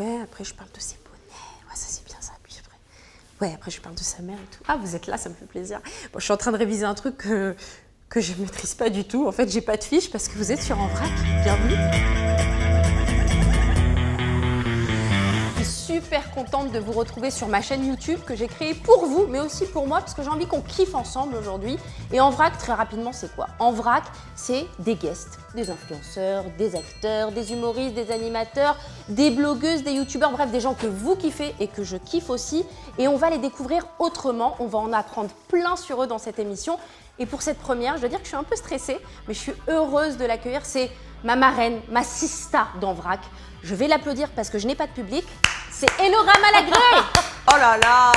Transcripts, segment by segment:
Ouais, après je parle de ses bonnets. Ouais, ça c'est bien ça. Puis après, ouais, après je parle de sa mère et tout. Ah, vous êtes là, ça me fait plaisir. Bon, je suis en train de réviser un truc que je ne maîtrise pas du tout. En fait, j'ai pas de fiche parce que vous êtes sur En Vrac. Bienvenue. Je suis super contente de vous retrouver sur ma chaîne YouTube que j'ai créée pour vous, mais aussi pour moi, parce que j'ai envie qu'on kiffe ensemble aujourd'hui. Et En Vrac, très rapidement, c'est quoi? En Vrac, c'est des guests, des influenceurs, des acteurs, des humoristes, des animateurs, des blogueuses, des youtubeurs, bref, des gens que vous kiffez et que je kiffe aussi. Et on va les découvrir autrement, on va en apprendre plein sur eux dans cette émission. Et pour cette première, je dois dire que je suis un peu stressée, mais je suis heureuse de l'accueillir. C'est ma marraine, ma sista d'En Vrac. Je vais l'applaudir parce que je n'ai pas de public. C'est Enora Malagré. Oh là là.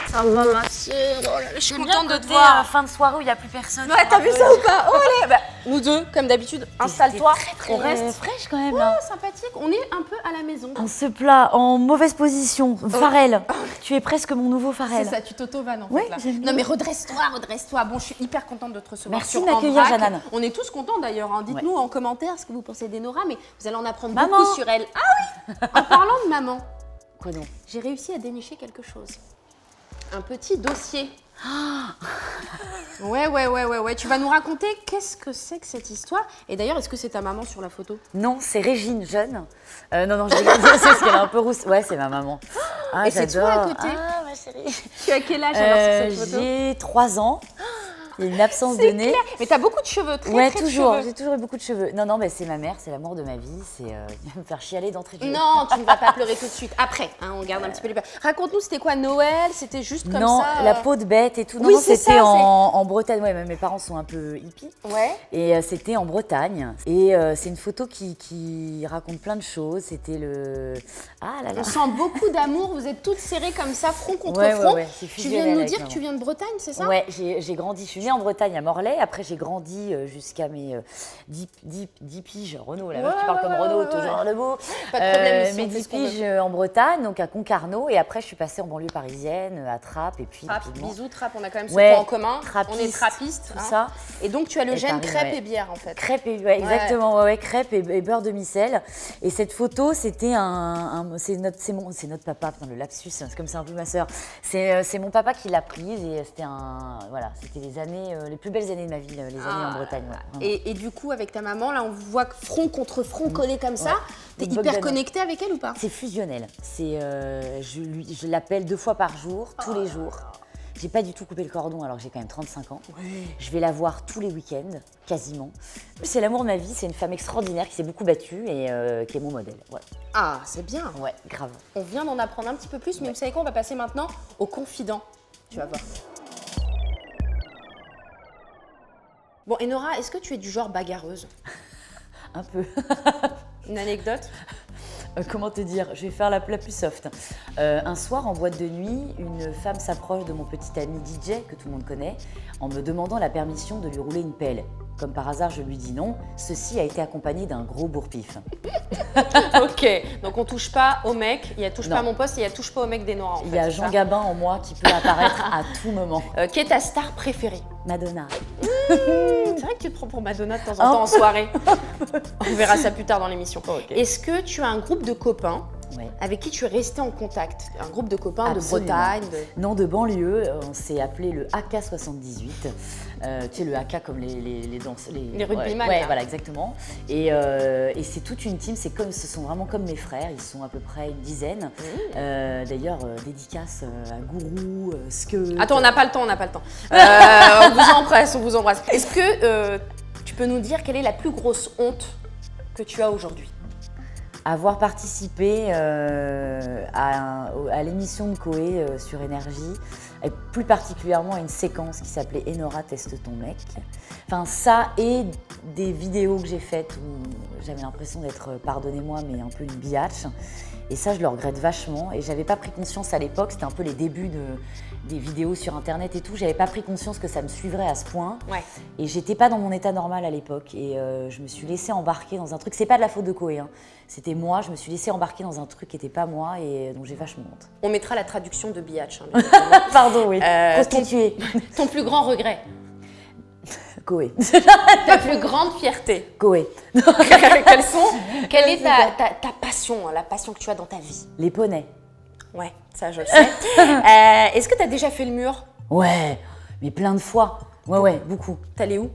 Ça va, ma sœur. Oh là là, je suis contente de te voir. voir. Fin de soirée où il n'y a plus personne. Ouais, t'as vu ça ou pas? Oh allez, bah, nous deux, comme d'habitude, installe-toi. On reste fraîche quand même là. sympathique. On est un peu à la maison. On se plat en mauvaise position. Farrell. Tu es presque mon nouveau Farrell. C'est ça, tu t'auto-vannes en Oui, fait là. j'aime bien. Non mais redresse-toi, redresse-toi. Bon, je suis hyper contente de te recevoir. Merci sur de m'accueillir, En Vrac. Jeannane. On est tous contents d'ailleurs. Hein. Dites-nous en commentaire ce que vous pensez d'Enora, mais vous allez en apprendre Maman. beaucoup sur elle. Ah oui. En parlant de maman, Quoi donc? j'ai réussi à dénicher quelque chose. Un petit dossier. Ouais. Tu vas nous raconter qu'est-ce que c'est que cette histoire. Et d'ailleurs, est-ce que c'est ta maman sur la photo? Non, c'est Régine, jeune. Non, je rigole, c'est parce qu'elle est un peu rousse. Ouais, c'est ma maman. Ah, Et c'est toi à côté. Ah, ma chérie. Tu as quel âge alors sur cette photo? J'ai 3 ans. Il y a une absence de nez. Clair. Mais t'as beaucoup de cheveux, très Ouais, très de toujours. cheveux. J'ai toujours eu beaucoup de cheveux. Non, mais c'est ma mère, c'est l'amour de ma vie. C'est il va me faire chialer d'entrée de jeu. Non, tu ne vas pas pleurer tout de suite. Après, hein, on garde un petit peu les pleurs. Raconte-nous, c'était quoi Noël? C'était juste comme non, ça la peau de bête et tout. Oui, Non, c'est c'était ça, en Bretagne. Ouais, mes parents sont un peu hippies. Ouais. Et c'était en Bretagne. Et c'est une photo qui raconte plein de choses. C'était le... Ah là là. On sent beaucoup d'amour. Vous êtes toutes serrées comme ça, front contre Ouais, front. ouais, c'est Tu viens de fusionnel nous avec dire que maman. tu viens de Bretagne, c'est ça? Ouais, j'ai grandi. Je suis née en Bretagne à Morlaix. Après, j'ai grandi jusqu'à mes 10 piges. Renaud, là, tu parles comme Renaud, toujours le mot. Pas de problème, ici, mes on fait 10 ce qu'on veut. piges en Bretagne, donc à Concarneau. Et après, je suis passée en banlieue parisienne, à Trappes. Et puis, Trappe, rapidement. bisous, trappe, on a quand même ce Ouais, point en commun. trappiste, On est trappistes. tout hein. ça. Et donc, tu as le Et gène Paris, crêpe ouais. et bière, en fait. Crêpes et exactement, ouais, crêpes et beurre de micelle. Et cette photo, c'était c'est notre papa, putain, le lapsus, c'est comme c'est un peu ma sœur. C'est mon papa qui l'a prise et c'était les années, les plus belles années de ma vie, les années en Bretagne. Ouais, vraiment. Et du coup, avec ta maman, là, on vous voit front contre front collés comme ça. T'es Une hyper Bogdanov. connecté avec elle ou pas? C'est fusionnel. Je l'appelle 2 fois par jour, tous les jours. J'ai pas du tout coupé le cordon alors que j'ai quand même 35 ans. Je vais la voir tous les week-ends, quasiment. C'est l'amour de ma vie, c'est une femme extraordinaire qui s'est beaucoup battue et qui est mon modèle. Ouais, Ah, c'est bien. ouais, grave. On vient d'en apprendre un petit peu plus, mais vous savez quoi? On va passer maintenant au confident. Tu vas voir. Bon, Enora, est-ce que tu es du genre bagarreuse? Un peu. Une anecdote? Comment te dire? Je vais faire la plus soft. Un soir, en boîte de nuit, une femme s'approche de mon petit ami DJ, que tout le monde connaît, en me demandant la permission de lui rouler une pelle. Comme par hasard, je lui dis non. Ceci a été accompagné d'un gros bourre-pif. Ok, donc on touche pas au mec, il y a touche Non. pas à mon poste, et il y a touche pas au mec d'Enora. Il y a Jean Gabin en moi qui peut apparaître à tout moment. Qui est ta star préférée? Madonna. C'est vrai que tu te prends pour Madonna de temps en temps en soirée. On verra ça plus tard dans l'émission. Ok. Est-ce que tu as un groupe de copains Ouais. avec qui tu es resté en contact? Un groupe de copains Absolument. de Bretagne Non, de banlieue, on s'est appelé le AK78. Tu sais, le AK comme les danses. Les rugbyman, Ouais, là. voilà, exactement. Et c'est toute une team, ce sont vraiment comme mes frères, ils sont à peu près une dizaine. D'ailleurs, dédicace à Gourou, Ske. Attends, on n'a pas le temps, on n'a pas le temps. On vous embrasse, on vous embrasse. Est-ce que tu peux nous dire quelle est la plus grosse honte que tu as aujourd'hui? Avoir participé à l'émission de Coé sur Énergie, et plus particulièrement à une séquence qui s'appelait Enora teste ton mec. Enfin ça et des vidéos que j'ai faites où j'avais l'impression d'être, pardonnez-moi, mais un peu une biatch. Et ça, je le regrette vachement. Et j'avais pas pris conscience à l'époque, c'était un peu les débuts des vidéos sur Internet et tout. J'avais pas pris conscience que ça me suivrait à ce point. Ouais. Et j'étais pas dans mon état normal à l'époque. Et je me suis laissée embarquer dans un truc. C'est pas de la faute de Coé, hein. C'était moi. Je me suis laissée embarquer dans un truc qui était pas moi et dont j'ai vachement honte. On mettra la traduction de biatch. Hein, bien évidemment. Pardon, oui. Euh, Prostituée. Ton plus grand regret? Koé. Ta plus grande fierté? Koé. Quelle est ta passion, la passion que tu as dans ta vie? Les poneys. Ouais, ça je le sais. Est-ce que tu as déjà fait le mur? Ouais, mais plein de fois. Ouais, beaucoup. T'allais où?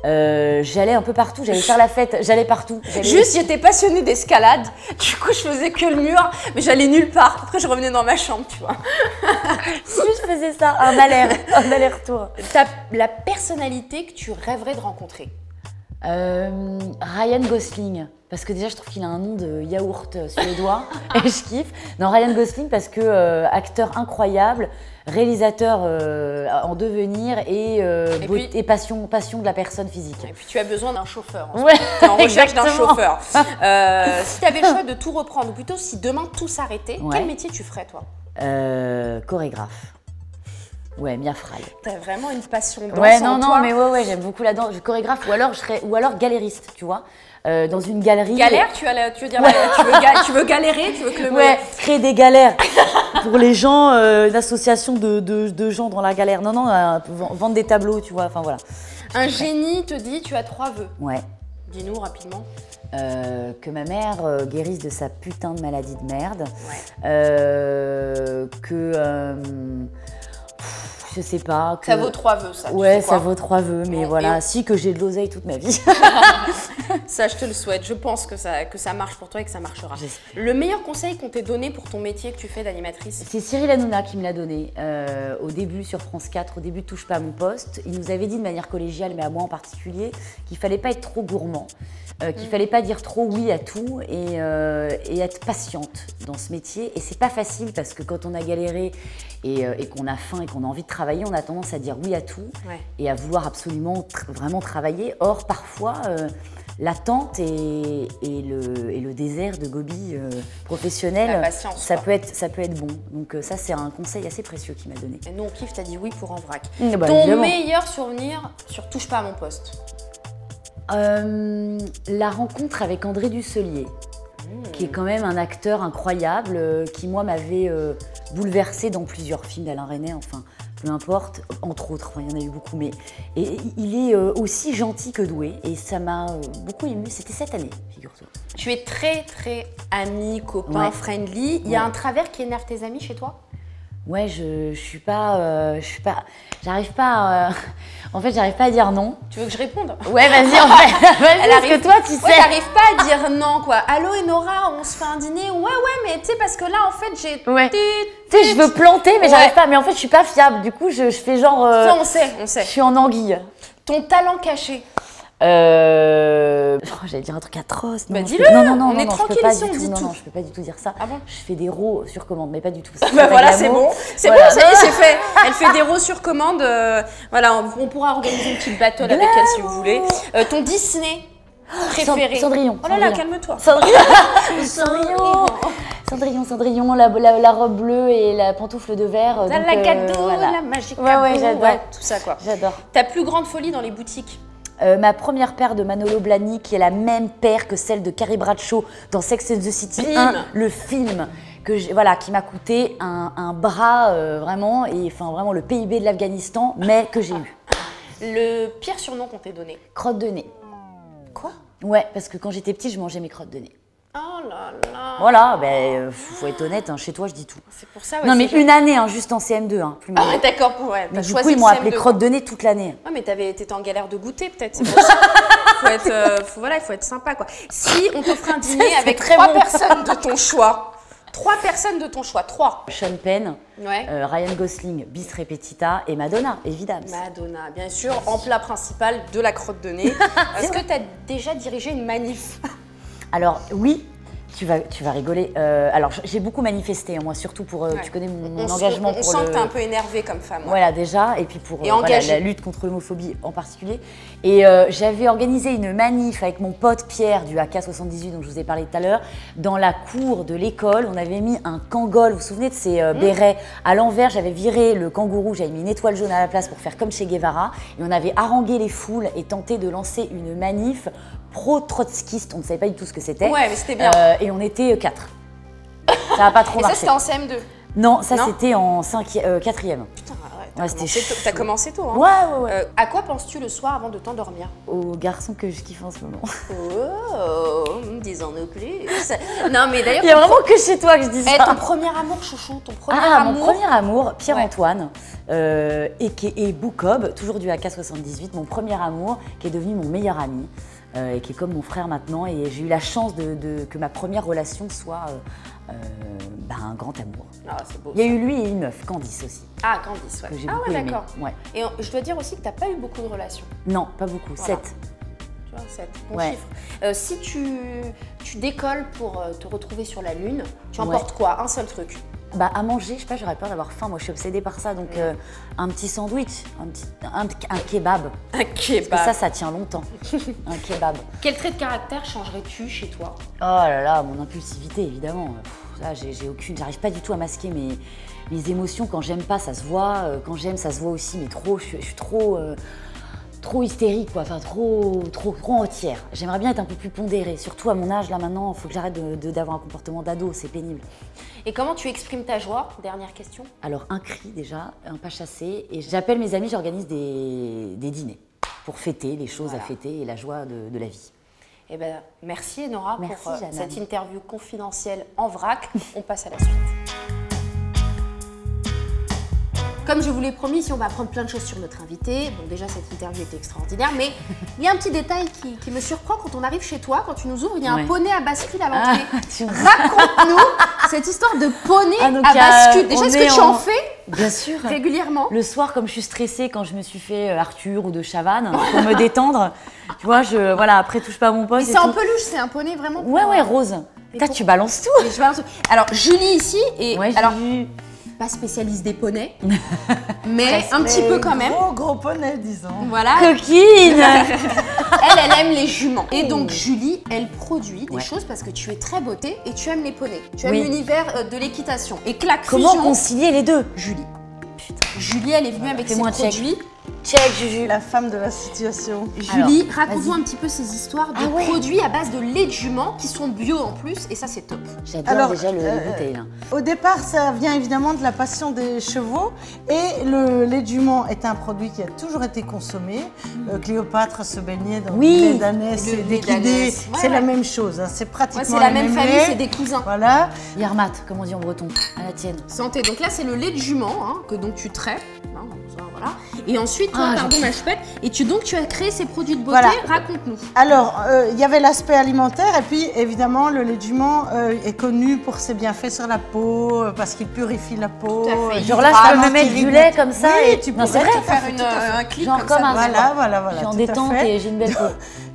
J'allais un peu partout, j'allais faire la fête, j'allais partout. Juste, j'étais passionnée d'escalade, du coup je faisais que le mur, mais j'allais nulle part. Après je revenais dans ma chambre, tu vois. Si je faisais ça, un aller-retour. La personnalité que tu rêverais de rencontrer? Ryan Gosling, parce que déjà je trouve qu'il a un nom de yaourt suédois et je kiffe. Non, Ryan Gosling parce que acteur incroyable, réalisateur en devenir et passion de la personne physique. Et puis tu as besoin d'un chauffeur. Ouais, tu es en recherche d'un chauffeur. Si tu avais le choix de tout reprendre, ou plutôt si demain tout s'arrêtait, quel métier tu ferais toi? Chorégraphe. Ouais, Mia Fry. T'as vraiment une passion danse ouais, non, en toi. mais ouais, j'aime beaucoup la danse. Je chorégraphe ou alors galériste, tu vois. Dans une galerie. Galère, tu veux dire, tu veux galérer, tu veux que le ouais, créer des galères pour les gens, une association de gens dans la galère. Non, vendre des tableaux, tu vois, enfin voilà. Un génie te dit, tu as 3 vœux. Ouais. Dis-nous rapidement. Que ma mère guérisse de sa putain de maladie de merde. Ouais. Je sais pas. Ça vaut 3 vœux, ça. Ouais, ça vaut 3 vœux, mais voilà, si que j'ai de l'oseille toute ma vie. Ça, je te le souhaite. Je pense que ça marche pour toi et que ça marchera. Le meilleur conseil qu'on t'ait donné pour ton métier que tu fais d'animatrice? C'est Cyril Hanouna qui me l'a donné au début sur France 4, au début de Touche pas à mon poste. Il nous avait dit de manière collégiale, mais à moi en particulier, qu'il fallait pas être trop gourmand. Qu'il fallait pas dire trop oui à tout et être patiente dans ce métier. Et c'est pas facile parce que quand on a galéré et qu'on a faim et qu'on a envie de travailler, on a tendance à dire oui à tout et à vouloir absolument vraiment travailler. Or, parfois, l'attente et le désert de Gobi professionnel, ça peut être bon. Donc ça, c'est un conseil assez précieux qu'il m'a donné. Et nous, on kiffe, t'as dit oui pour en vrac. Ton évidemment. Meilleur souvenir sur Touche pas à mon poste? La rencontre avec André Dusselier, qui est quand même un acteur incroyable, qui moi m'avait bouleversée dans plusieurs films d'Alain Resnais, enfin peu importe, entre autres, il y en a eu beaucoup, mais il est aussi gentil que doué et ça m'a beaucoup émue, c'était cette année, figure-toi. Tu es très très ami, copain, friendly, il y a un travers qui énerve tes amis chez toi? Ouais, j'arrive pas à dire non. Tu veux que je réponde? Ouais, vas-y, en fait. Parce que toi, tu sais. Ouais, t'arrives pas à dire non, quoi. Allô, Enora, on se fait un dîner? Ouais, mais tu sais, parce que là, en fait, j'ai... Ouais. Tu sais, je veux planter, mais j'arrive pas. Mais en fait, je suis pas fiable. Du coup, je fais genre... Ça, on sait. Je suis en anguille. Ton talent caché? J'allais dire un truc atroce. Bah dis-le. Non, on est tranquille ici, on dit tout. Non, je peux pas du tout dire ça. Ah bon? Je fais des rows sur commande, mais pas du tout. Bah voilà, c'est bon. C'est bon, ça y est, c'est fait. Elle fait des rows sur commande. Voilà, on pourra organiser une petite battle avec elle si vous voulez. Ton Disney préféré? Cendrillon. Oh là là, calme-toi. Cendrillon, la robe bleue et la pantoufle de verre. La cadeau, la magique cadeau. Ouais, j'adore. Tout ça, quoi. J'adore. Ta plus grande folie dans les boutiques? Ma première paire de Manolo Blahnik, qui est la même paire que celle de Carrie Bradshaw dans Sex and the City 1, le film, qui m'a coûté un bras vraiment, et enfin vraiment le PIB de l'Afghanistan, mais que j'ai eu. Le pire surnom qu'on t'ait donné? Crotte de nez. Quoi? Ouais, parce que quand j'étais petite, je mangeais mes crottes de nez. Oh là là. Voilà, faut être honnête, chez toi je dis tout. C'est pour ça. Non mais une année, juste en CM2, plus mal. Ah d'accord, mais du coup ils m'ont appelé crotte de nez toute l'année. Ouais, mais t'étais en galère de goûter peut-être, c'est pour ça. Il faut être sympa, quoi. Si on t'offrait un dîner avec 3 personnes de ton choix, 3 personnes de ton choix, 3. Sean Penn, Ryan Gosling, bis repetita et Madonna, évidemment. Madonna, bien sûr, en plat principal de la crotte de nez. Est-ce que tu as déjà dirigé une manif? Alors oui, tu vas rigoler. Alors j'ai beaucoup manifesté, moi surtout pour, tu connais mon engagement pour on sent que t'es un peu énervée comme femme. Voilà déjà, et puis pour la lutte contre l'homophobie en particulier. Et j'avais organisé une manif avec mon pote Pierre du AK78 dont je vous ai parlé tout à l'heure, dans la cour de l'école. On avait mis un kangol, vous vous souvenez de ces bérets à l'envers, j'avais viré le kangourou, j'avais mis une étoile jaune à la place pour faire comme chez Guevara. Et on avait harangué les foules et tenté de lancer une manif pro-trotskiste, on ne savait pas du tout ce que c'était. Ouais, mais c'était bien. Et on était 4. Ça n'a pas trop marché. Et ça, c'était en CM2? Non, ça c'était en 4e. Putain, ouais, Ouais, c'était chaud. T'as commencé tôt, hein. Ouais. À quoi penses-tu le soir avant de t'endormir? Au garçon que je kiffe en ce moment. Oh, disons-nous plus. Non, mais d'ailleurs. Il y a vraiment que chez toi que je dis ça. Ton premier amour, chouchou, ton premier amour. Mon premier amour, Pierre-Antoine, et Boucob, toujours du AK78, mon premier amour, qui est devenu mon meilleur ami. Et qui est comme mon frère maintenant, et j'ai eu la chance que ma première relation soit un grand amour. Ah, c'est beau. Il y a eu lui et une meuf, Candice aussi. Ah, Candice, ouais. Que j'ai Ah beaucoup ouais, aimé. d'accord. Ouais. Et je dois dire aussi que t'as pas eu beaucoup de relations. Non, pas beaucoup, Voilà. 7. Tu vois, 7, bon Ouais. chiffre. Si tu décolles pour te retrouver sur la Lune, tu emportes quoi? Un seul truc? À manger, je sais pas, j'aurais peur d'avoir faim. Moi, je suis obsédée par ça. Donc, un petit sandwich, un kebab. Un kebab. Parce que ça tient longtemps. Un kebab. Quel trait de caractère changerais-tu chez toi? Oh là là, mon impulsivité, évidemment. Là, j'ai aucune. J'arrive pas du tout à masquer mes émotions. Quand j'aime pas, ça se voit. Quand j'aime, ça se voit aussi. Mais trop, je suis trop hystérique, quoi. Enfin, trop entière. J'aimerais bien être un peu plus pondérée. Surtout à mon âge, là, maintenant, il faut que j'arrête d'avoir un comportement d'ado. C'est pénible. Et comment tu exprimes ta joie? Dernière question. Alors, un cri déjà, un pas chassé. Et j'appelle mes amis, j'organise des dîners pour fêter les choses à fêter et la joie de la vie. Eh ben, merci Enora pour Jeanne-Anne. cette interview confidentielle en vrac. On passe à la suite. Comme je vous l'ai promis, ici on va apprendre plein de choses sur notre invité. Bon, déjà cette interview est extraordinaire, mais il y a un petit détail qui me surprend quand on arrive chez toi, quand tu nous ouvres, il y a un poney à bascule à l'entrée. Raconte-nous cette histoire de poney à bascule. Déjà, est-ce que tu en fais Bien sûr. régulièrement? Le soir, comme je suis stressée, quand je me suis fait Arthur ou de Chavannes, pour me détendre, tu vois, voilà, après touche pas à mon poste. Mais c'est en peluche, c'est un poney vraiment. Ouais, rose. Tu balances tout. Mais je balance tout. Alors, Julie ici, alors, Julie. pas spécialiste des poneys, mais un petit peu quand même. Gros poney, disons. Voilà. Coquine. Elle aime les juments. Et donc Julie, elle produit des choses parce que tu es très beauté et tu aimes les poneys. Tu aimes l'univers de l'équitation. Et clac, Comment fusion, concilier les deux? Julie. Julie, elle est venue avec ses Fais-moi un check. produits. Check, Juju. La femme de la situation. Julie, Alors, raconte-nous vas-y. un petit peu ces histoires de produits à base de lait de jument qui sont bio en plus et ça c'est top. J'adore Alors, déjà le bouteille là. Au départ, ça vient évidemment de la passion des chevaux et le lait de jument est un produit qui a toujours été consommé. Cléopâtre se baignait dans le lait d'ânesse le et lait d'équidé. d'ânesse. Ouais, C'est la ouais. même chose, hein. C'est pratiquement C'est la le même famille, lait. c'est des cousins. Voilà. Yarmat, comme on dit en breton, à la tienne. Santé. Donc là c'est le lait de jument que donc tu traites. Hein, voilà. Et ensuite, toi, pardon ma chouette, et tu as créé ces produits de beauté. Voilà. Raconte-nous. Alors, il y avait l'aspect alimentaire et puis évidemment le lait de jument est connu pour ses bienfaits sur la peau parce qu'il purifie la peau. Tout à fait. Genre là, je peux me mettre du lait comme ça Oui, et tu non, c'est pourrais vrai. te faire un clip Genre comme comme ça. un Voilà, je suis en tout à détente fait. et j'ai une belle peau.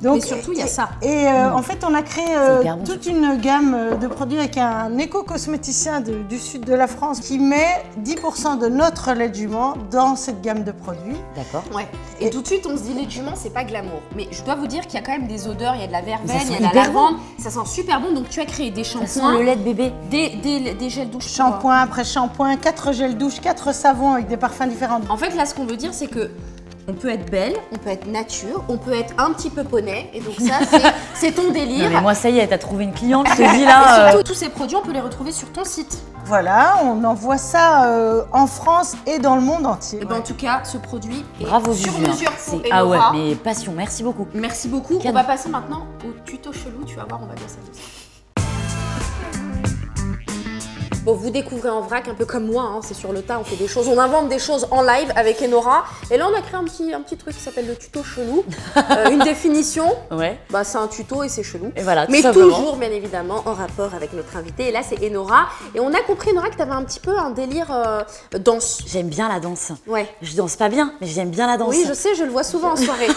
Donc, Mais surtout, il y a ça. Et en fait, on a créé hyper bon, toute une gamme de produits avec un éco-cosméticien du sud de la France qui met 10% de notre lait de jument dans cette gamme de produits. D'accord. Ouais. Et tout de suite, on se dit lait de jument, c'est pas glamour. Mais je dois vous dire qu'il y a quand même des odeurs, il y a de la verveine, ça il y sent a de la hyper bon. lavande. Ça sent super bon. Donc tu as créé des Ça sent shampoings, le lait de bébé. des gels douche. Shampoing après shampoing, 4 gels douche, 4 savons avec des parfums différents. En fait, là, ce qu'on veut dire, c'est que on peut être belle, on peut être nature, on peut être un petit peu poney. Et donc ça, c'est ton délire. Non mais moi ça y est, t'as trouvé une cliente, je te dis Et là. surtout, tous ces produits, on peut les retrouver sur ton site. Voilà, on envoie ça en France et dans le monde entier. Et ben, en tout cas, ce produit est Bravo sur Juju. mesure hein. pour Ah ouais, Enora. mais passion, merci beaucoup. Merci beaucoup. Cadeau. On va passer maintenant au tuto chelou. Tu vas voir, on va bien s'amuser. Bon, vous découvrez en vrac, un peu comme moi, hein, c'est sur le tas, on fait des choses, on invente des choses en live avec Enora. Et là, on a créé un petit truc qui s'appelle le tuto chelou. Une définition, Ouais. bah, c'est un tuto et c'est chelou. Et voilà, tout Mais simplement. toujours, bien évidemment, en rapport avec notre invité. Et là, c'est Enora. Et on a compris, Enora, que tu avais un petit peu un délire danse. J'aime bien la danse. Ouais. Je danse pas bien, mais j'aime bien la danse. Oui, je sais, je le vois souvent en soirée.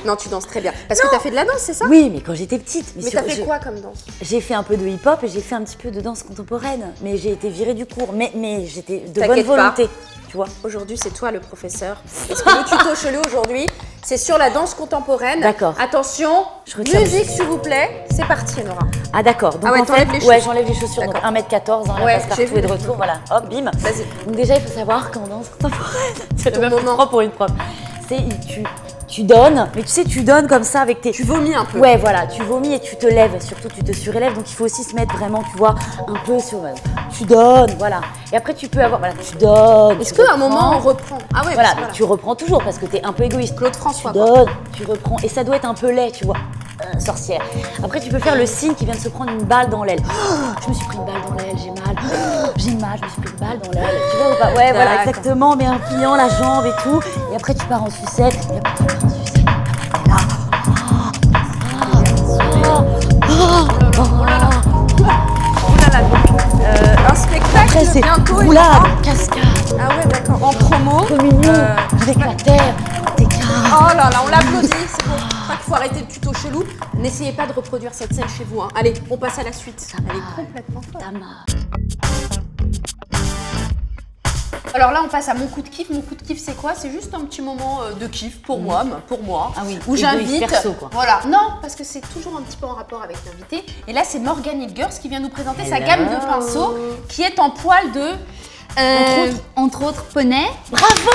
Non, tu danses très bien. Parce que tu as fait de la danse, c'est ça? Oui, mais quand j'étais petite. Mais t'as fait quoi comme danse? J'ai fait un peu de hip-hop et j'ai fait un petit peu de danse contemporaine. Mais j'ai été virée du cours. Mais j'étais de bonne T'inquiète pas. volonté. Tu vois. Aujourd'hui, c'est toi le professeur. Parce que le tuto chelou aujourd'hui, c'est sur la danse contemporaine. D'accord. Attention, Je retiens. musique s'il vous plaît. C'est parti, Enora. Ah d'accord. Donc Ah ouais, en fait, t'enlèves les ouais, chaussures. j'enlève les chaussures. Donc D'accord. 1m14, hein, Ouais, la passe j'ai partout vu. et de retour. Voilà. Hop, bim. Vas-y. Donc déjà, il faut savoir qu'en danse contemporaine, c'est Ton le moment. propre pour une prof. C'est tu donnes, mais tu sais, tu donnes comme ça avec tes. Tu vomis un peu. Ouais, voilà, tu vomis et tu te lèves, surtout tu te surélèves, donc il faut aussi se mettre vraiment, tu vois, un peu sur. tu donnes, voilà. Et après, tu peux avoir, voilà, tu donnes. Est-ce qu'à un moment, on reprend? Ah ouais, voilà, parce que tu reprends toujours parce que t'es un peu égoïste. Claude François. Tu donnes, tu reprends. Et ça doit être un peu laid, tu vois. Sorcière. Après, tu peux faire le signe qui vient de se prendre une balle dans l'aile. Je me suis pris une balle dans l'aile, j'ai mal. J'ai mal, je me suis pris une balle dans l'aile. Tu vois ou pas? Ouais, voilà, exactement. Mais en pliant la jambe et tout. Et après, tu pars en sucette. Et après, tu pars en sucette. T'es là. Un spectacle Après, c'est bientôt. roulade, cascade. Ah ouais, d'accord. En promo. Communion avec la terre. Oh là là, on l'applaudit, c'est bon. Je crois qu'il faut arrêter le tuto chelou. N'essayez pas de reproduire cette scène chez vous. Hein. Allez, on passe à la suite. Elle est complètement folle. Alors là, on passe à mon coup de kiff. Mon coup de kiff, c'est quoi? C'est juste un petit moment de kiff pour moi, Ah oui, où j'invite. Perso, quoi. Voilà, non, parce que c'est toujours un petit peu en rapport avec l'invité. Et là, c'est Morgane Hilgers qui vient nous présenter sa gamme de pinceaux qui est en poil de. Entre autres, poney. Bravo!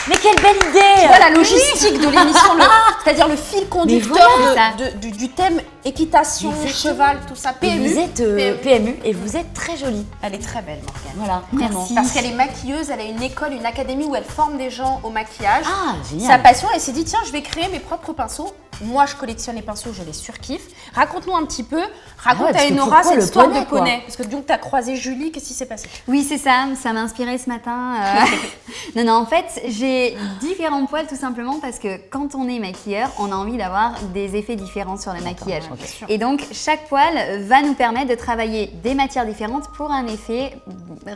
Mais quelle belle idée! Voilà la logistique de l'émission, c'est-à-dire le fil conducteur voilà, du thème équitation, cheval, tout ça. PMU. Vous êtes PMU et vous êtes très jolie. Elle est très belle, Morgane. Voilà, vraiment. Merci. Parce qu'elle est maquilleuse, elle a une école, une académie où elle forme des gens au maquillage. Ah, génial. Sa passion, elle s'est dit tiens, je vais créer mes propres pinceaux. Moi, je collectionne les pinceaux, je les surkiffe. Raconte-nous un petit peu, raconte à Enora cette histoire de poney. Parce que donc, tu as croisé Julie, qu'est-ce qui s'est passé? Oui, c'est ça m'a inspiré ce matin. Non, en fait, j'ai différents poils tout simplement parce que quand on est maquilleur, on a envie d'avoir des effets différents sur le maquillage. Et donc, chaque poil va nous permettre de travailler des matières différentes pour un effet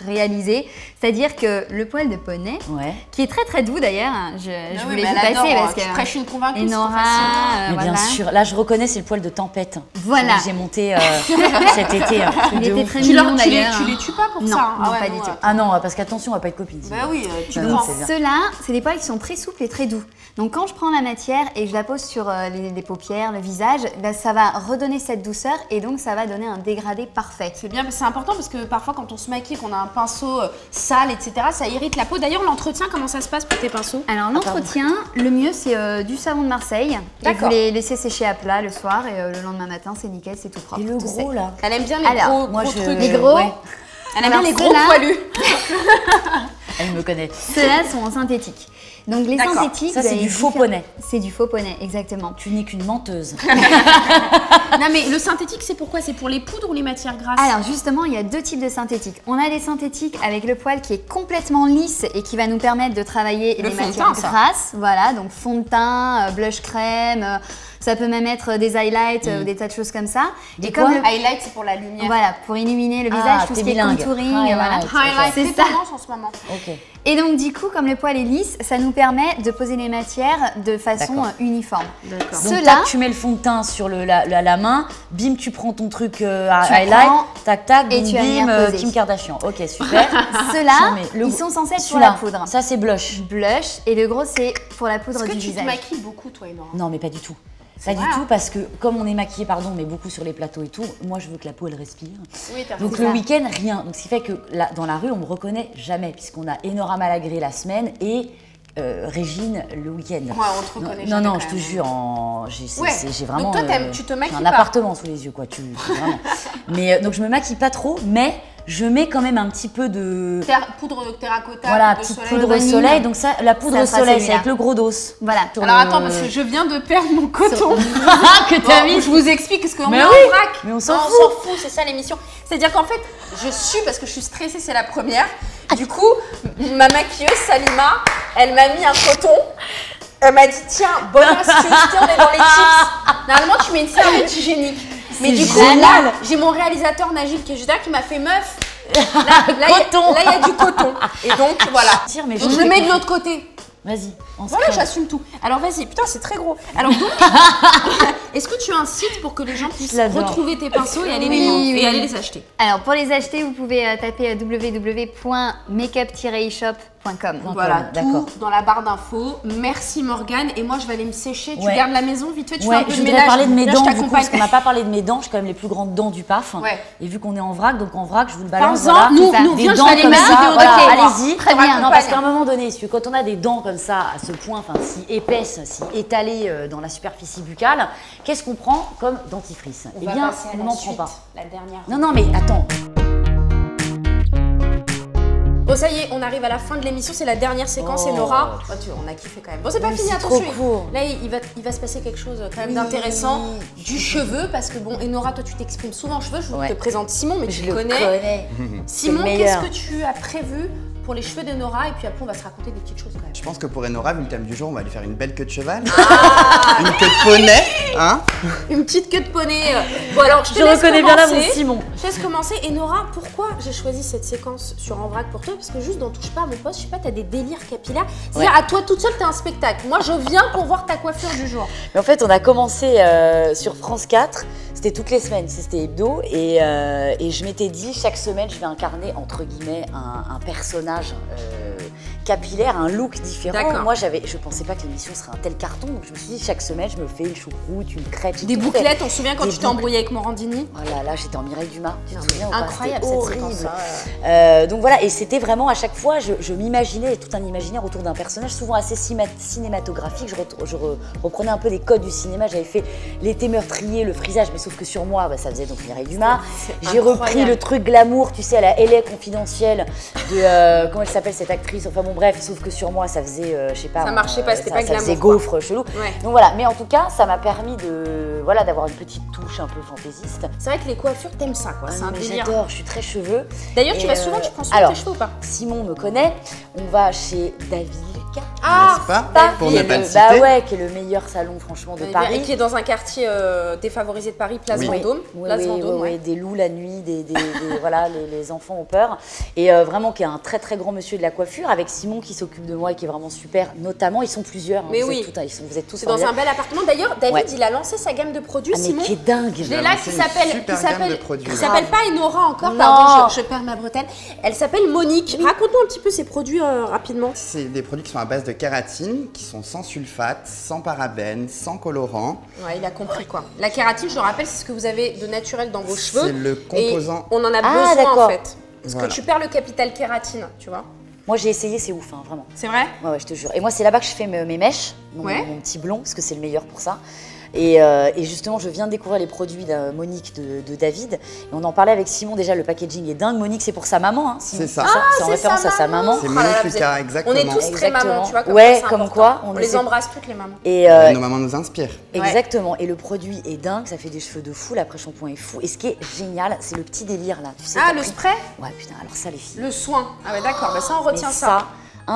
réalisé. C'est-à-dire que le poil de poney, qui est très très doux d'ailleurs, je voulais vous passer parce que tu prêches une convaincue, Enora, mais bien sûr, là je reconnais, c'est le poil de tempête. Voilà. J'ai monté cet été. Il était très tu mignon d'ailleurs. les tues pas pour Non, ça? non, pas du tout. Ah non, parce qu'attention, on va pas être copines. Bah oui, tu Non, prends. c'est bien. Ceux-là, c'est des poils qui sont très souples et très doux. Donc quand je prends la matière et que je la pose sur les paupières, le visage, ben, ça va redonner cette douceur et donc ça va donner un dégradé parfait. C'est bien, mais c'est important parce que parfois quand on se maquille, qu'on a un pinceau sale, etc., ça irrite la peau. D'ailleurs, l'entretien, comment ça se passe pour tes pinceaux? Alors l'entretien, le mieux c'est du savon de Marseille. Et vous les laissez sécher à plat le soir et le lendemain matin, c'est nickel, c'est tout propre. Et le tout gros sec. là. Elle aime bien les Alors, gros trucs. Les gros. Ouais. Elle aime bien les gros poilus. Elle me connaît. Ceux-là sont en synthétique. Donc les synthétiques, ça c'est du faux poney. C'est du faux poney, exactement. Tu n'es qu'une menteuse. Non mais le synthétique, c'est pourquoi? C'est pour les poudres ou les matières grasses? Alors justement, il y a deux types de synthétiques. On a des synthétiques avec le poil qui est complètement lisse et qui va nous permettre de travailler les matières grasses. Voilà, donc fond de teint, blush crème, ça peut même être des highlights ou des tas de choses comme ça. Et comme le highlight, c'est pour la lumière. Voilà, pour illuminer le visage, tout ce qui est contouring. Highlight, c'est ça. En ce moment. Ok. Et donc du coup, comme le poil est lisse, ça nous permet de poser les matières de façon uniforme. Donc tac, tu mets le fond de teint sur la main, bim, tu prends ton truc highlight, tac tac, et bim, tu vas venir bim, poser. Kim Kardashian. Ok, super. Ceux-là, ils sont censés être pour la poudre. Ça c'est blush. Blush, et le gros c'est pour la poudre du visage. Est-ce que tu te maquilles beaucoup toi, Enora? Non mais pas du tout. Pas du tout parce que comme on est maquillé, mais beaucoup sur les plateaux et tout, moi je veux que la peau elle respire. Oui, donc le week-end, rien. Donc ce qui fait que dans la rue, on me reconnaît jamais puisqu'on a Enora Malagré la semaine et Régine le week-end. Ouais, on te reconnaît jamais. Non, je te jure, j'ai vraiment donc toi, tu te maquilles un appartement sous les yeux, quoi. Vraiment. Mais donc je me maquille pas trop, mais je mets quand même un petit peu de poudre terracotta. Voilà, petite poudre soleil. Donc ça, la poudre soleil, c'est avec le gros dos. Voilà. Alors attends, parce que je viens de perdre mon coton. Que t'as mis. Je vous explique parce qu'on est en oui, vrac. mais on s'en fout. On s'en fout, c'est ça l'émission. C'est-à-dire qu'en fait, je sue parce que je suis stressée, c'est la première. Du coup, ma maquilleuse Salima, elle m'a mis un coton. Elle m'a dit tiens, bonne astuce, on est dans les tips. Normalement, tu mets une serviette hygiénique. Mais du coup, là, j'ai mon réalisateur Najib qui est juste là qui m'a fait meuf. Là, il y a du coton. Et donc, voilà. Donc, je le mets de l'autre côté. Vas-y, voilà, j'assume tout. Alors, vas-y. Putain, c'est très gros. Alors, donc, est-ce que tu as un site pour que les gens puissent retrouver tes pinceaux et aller les acheter? Alors, pour les acheter, vous pouvez taper www.makeup-eshop.com. Voilà, tout dans la barre d'infos. Merci Morgane. Et moi, je vais aller me sécher. Tu gardes la maison vite fait, tu fais un peu de ménage. Je voudrais parler de mes là, dents, du coup, parce qu'on n'a pas parlé de mes dents. J'ai quand même les plus grandes dents du PAF. Et vu qu'on est en vrac, donc en vrac, je vous le balance. Voilà, nous, des dents comme ça. Allez-y. Très bien. Non, parce qu'à un moment donné, quand on a des dents comme ça, à ce point, enfin, si épaisses, si étalées dans la superficie buccale, qu'est-ce qu'on prend comme dentifrice? Eh bien, on n'en prend pas. La dernière. Non, mais attends. Bon, ça y est, on arrive à la fin de l'émission, c'est la dernière séquence. Et Nora, on a kiffé quand même. Bon, c'est pas fini, attention. Là, il va se passer quelque chose quand même d'intéressant. Du cheveu, parce que bon, Enora, toi, tu t'exprimes souvent en cheveux. Je te présente Simon, mais tu le connais. Simon, qu'est-ce que tu as prévu pour les cheveux d'Enora, et puis après on va se raconter des petites choses quand même. Je pense que pour Enora, vu le thème du jour, on va lui faire une belle queue de cheval. Une queue de poney, hein. Une petite queue de poney. Bon alors, je reconnais bien là mon Simon. Je laisse commencer. Enora, pourquoi j'ai choisi cette séquence sur En Vrac pour toi? Parce que juste dans Touche pas à mon poste, je sais pas, t'as des délires capillaires. C'est-à-dire à toi toute seule, t'as un spectacle. Moi, je viens pour voir ta coiffure du jour. Mais en fait, on a commencé sur France 4. C'était toutes les semaines, c'était hebdo, et je m'étais dit chaque semaine je vais incarner entre guillemets un personnage capillaire, un look différent. Moi je pensais pas que l'émission serait un tel carton, donc je me suis dit chaque semaine je me fais une choucroute, une crête. Des bouclettes, on se souvient quand tu t'es embrouillée avec Morandini? Oh là, j'étais en Mireille Dumas, tu te souviens? Incroyable cette séquence. Donc voilà, et c'était vraiment à chaque fois, je m'imaginais tout un imaginaire autour d'un personnage, souvent assez cinématographique. Je reprenais un peu des codes du cinéma, j'avais fait l'été meurtrier, le frisage, mais sauf que sur moi, ça faisait donc Mireille Dumas. J'ai repris le truc glamour, tu sais, à la LA confidentielle de, comment elle s'appelle cette actrice, enfin bon bref, sauf que sur moi ça faisait, je sais pas. Ça marchait pas, c'était pas glamour. Ça faisait gaufre, chelou. Donc voilà, mais en tout cas, ça m'a permis d'avoir une petite touche un peu fantaisiste. C'est vrai que les coiffures, t'aimes ça quoi, c'est un délire. J'adore, je suis très cheveux. D'ailleurs, tu prends souvent tes cheveux ou pas? Simon me connaît, on va chez David. N'est-ce pas? Pour ne pas le citer. Bah ouais, qui est le meilleur salon franchement de Paris. Et qui est dans un quartier défavorisé de Paris, Place Vendôme. Oui, des loups la nuit, voilà, les enfants ont peur. Et vraiment qui est un très très grand monsieur de la coiffure, avec Simon qui s'occupe de moi et qui est vraiment super. Notamment, ils sont plusieurs. Mais vous êtes tous c'est dans un bel appartement. D'ailleurs, David, il a lancé sa gamme de produits, Simon. Mais qui est dingue. Je l'ai là, qui s'appelle pas Enora encore, non. Pardon, je perds ma bretelle. Elle s'appelle Monique. Raconte-nous un petit peu ces produits rapidement. C'est des produits qui sont à base de kératine, qui sont sans sulfate, sans parabènes, sans colorant. Ouais, il a compris quoi. La kératine, je le rappelle, c'est ce que vous avez de naturel dans vos cheveux. C'est le composant. Et on en a besoin en fait. Parce que tu perds le capital kératine, tu vois. Moi j'ai essayé, c'est ouf, hein, vraiment. C'est vrai? Ouais, je te jure. Et moi c'est là-bas que je fais mes mèches, mon petit blond, parce que c'est le meilleur pour ça. Et justement, je viens de découvrir les produits de Monique de David. Et on en parlait avec Simon déjà, le packaging est dingue. Monique, c'est pour sa maman. Hein, c'est ça. C'est en référence à sa maman. C'est Monique Lucas, exactement. On est tous très mamans, tu vois. Comme quoi. On les embrasse toutes les mamans. Et nos mamans nous inspirent. Exactement. Et le produit est dingue, ça fait des cheveux de fou, l'après-shampoing est fou. Et ce qui est génial, c'est le petit délire là. Tu sais, le spray? Ouais, putain, alors ça les filles. Le soin. Ah ouais, d'accord, ça on retient ça.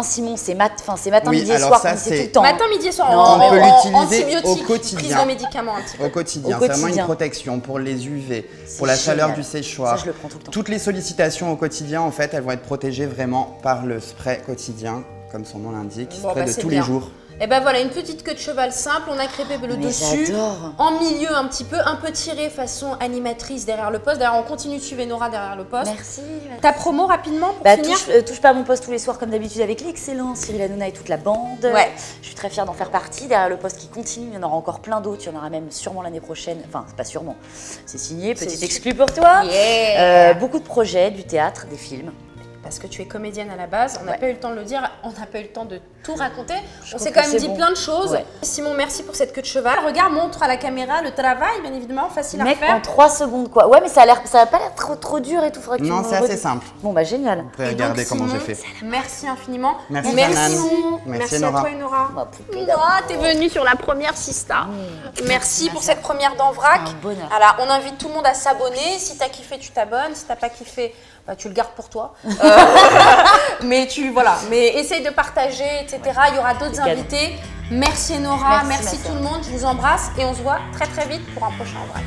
Simon, c'est matin, midi et soir, c'est tout le temps. Matin, midi et soir, on peut l'utiliser au quotidien. Prise de médicaments un petit peu. Au quotidien, c'est vraiment une protection pour les UV, pour la chaleur du séchoir. Ça, je le prends tout le temps. Toutes les sollicitations au quotidien, en fait, elles vont être protégées vraiment par le spray quotidien, comme son nom l'indique, spray de tous les jours. Et ben voilà, une petite queue de cheval simple, on a crêpé le dessus, en milieu un petit peu, un peu tiré façon animatrice derrière le poste. D'ailleurs, on continue de suivre Nora derrière le poste. Merci. Ta promo rapidement pour finir. Touche pas à mon poste tous les soirs comme d'habitude avec l'excellent Cyril Hanouna et toute la bande. Ouais. Je suis très fière d'en faire partie. Derrière le poste qui continue, il y en aura encore plein d'autres. Il y en aura même sûrement l'année prochaine. Enfin, c'est pas sûrement. C'est signé, petit exclu pour toi. Beaucoup de projets, du théâtre, des films. Parce que tu es comédienne à la base, on n'a pas eu le temps de le dire, on n'a pas eu le temps de tout raconter. On s'est quand même dit plein de choses. Simon, merci pour cette queue de cheval. Regarde, montre à la caméra le travail, bien évidemment, facile à faire. En 3 secondes quoi. Ouais, mais ça va pas l'air trop dur et tout. Non, c'est assez simple. Bon bah génial. Vous pouvez regarder comment j'ai fait. Merci infiniment. Merci Simon. Merci à toi et Nora. Nora, t'es venue sur la première Sista. Merci pour cette première d'En Vrac. Alors, on invite tout le monde à s'abonner. Si t'as kiffé, tu t'abonnes. Si t'as pas kiffé, tu le gardes pour toi. Mais essaye de partager, etc. Il y aura d'autres invités. Merci Nora, merci tout le monde. Je vous embrasse et on se voit très très vite pour un prochain En Vrac.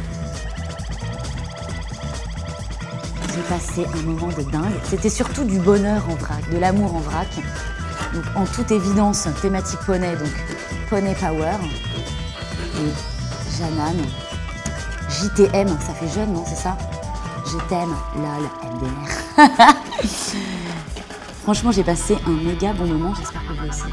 J'ai passé un moment de dingue. C'était surtout du bonheur en vrac, de l'amour en vrac. Donc en toute évidence, thématique poney, donc Poney Power. Et Jeannane. JTM, ça fait jeune, non, c'est ça? Je t'aime, lol, MDR. Franchement, j'ai passé un méga bon moment, j'espère que vous aussi.